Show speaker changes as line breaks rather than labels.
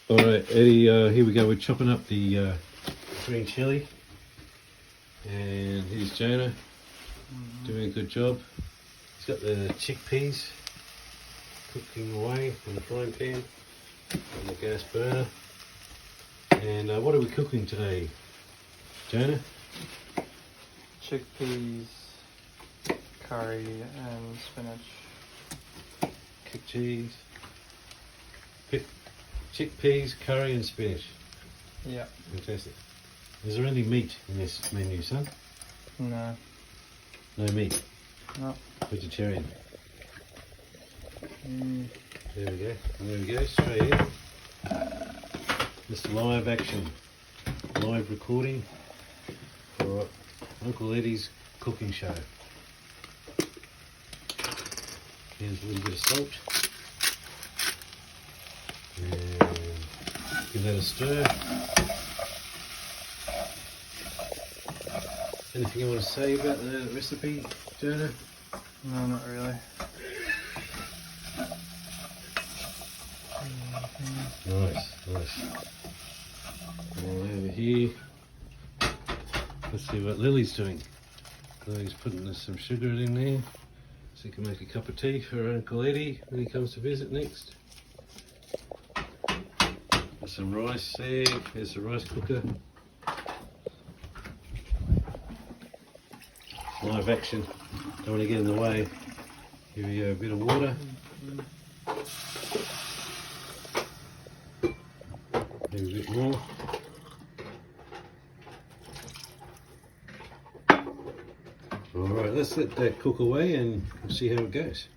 Alright Eddie, here we go, we're chopping up the green chilli, and here's Jonah doing a good job. He's got the chickpeas cooking away in the frying pan on the gas burner. And what are we cooking today, Jonah?
Chickpeas, curry and spinach.
Cooked cheese, chickpeas, curry and spinach.
Yeah.
Fantastic. Is there any meat in this menu, son?
No.
No meat?
No.
Vegetarian.
Mm.
There we go. There we go. Straight in. This live action, live recording for Uncle Eddie's cooking show. Here's a little bit of salt. And give that a stir. Anything you want to say about the recipe, Jonah?
No, not really.
Nice. All over here. Let's see what Lily's doing. Lily's putting some sugar in there so he can make a cup of tea for Uncle Eddie when he comes to visit next. Got some rice there. There's the rice cooker. Live action. Don't want to get in the way. Here we go, a bit of water. Maybe a bit more. Alright, let's let that cook away and we'll see how it goes.